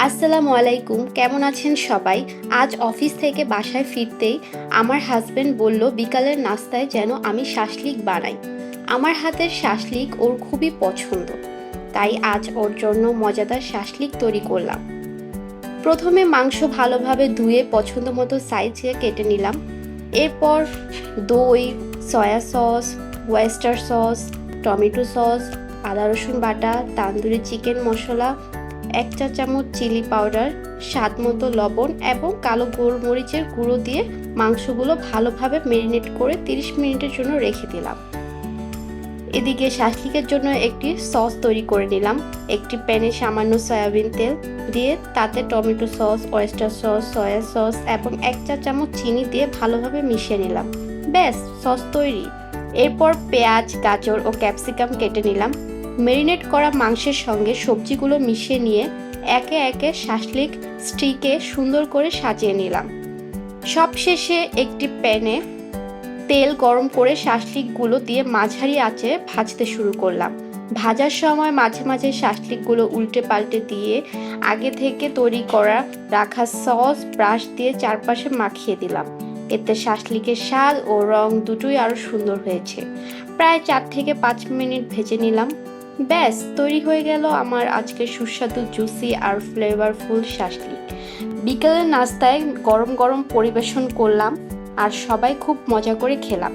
আসসালামু আলাইকুম, কেমন আছেন সবাই? আজ অফিস থেকে বাসায় ফিরতেই আমার হাজবেন্ড বলল বিকালের নাস্তায় যেন আমি শাসলিক বানাই। আমার হাতের শাসলিক ওর খুবই পছন্দ, তাই আজ ওর জন্য মজাদার শাসলিক তৈরি করলাম। প্রথমে মাংস ভালোভাবে ধুয়ে পছন্দ মতো সাইজে কেটে নিলাম। এরপর দই, soya sauce, oyster sauce, tomato sauce, আদা রসুন বাটা, তান্দুরি চিকেন মশলা, 1 চা চামচ চিলি পাউডার, স্বাদ মতো লবণ এবং কালো গোলমরিচের গুঁড়ো দিয়ে মাংসগুলো ভালোভাবে ম্যারিনেট করে 30 মিনিটের জন্য রেখে দিলাম। এদিকে শাসলিকের জন্য একটি সস তৈরি করে নিলাম। একটি প্যানে সামান্য সয়াবিন তেল দিয়ে তাতে tomato sauce, oyster sauce, soya sauce এবং 1 চা চামচ চিনি দিয়ে ভালোভাবে মিশিয়ে নিলাম। ব্যাস, সস তৈরি। এরপর পেঁয়াজ, গাজর ও ক্যাপসিকাম কেটে নিলাম। ম্যারিনেট করা মাংসের সঙ্গে সবজিগুলো মিশিয়ে নিয়ে একে একে শাসলিক স্টিকে সুন্দর করে সাজিয়ে নিলাম। সবশেষে একটি প্যানে তেল গরম করে শাসলিকগুলো দিয়ে মাঝারি আঁচে ভাজতে শুরু করলাম। ভাজার সময় মাঝে মাঝে শাসলিকগুলো উল্টে পাল্টে দিয়ে আগে থেকে তৈরি করা রাখা সস ব্রাশ দিয়ে চারপাশে মাখিয়ে দিলাম। এতে শাসলিকের স্বাদ ও রং দুটোই আরো সুন্দর হয়েছে। প্রায় 4 থেকে 5 মিনিট ভেজে নিলাম। ব্যাস, তৈরি হয়ে গেল আমার আজকের সুস্বাদু জুসি আর ফ্লেভারফুল শাসলিক। বিকেলের নাস্তায় গরম গরম পরিবেশন করলাম আর সবাই খুব মজা করে খেলাম।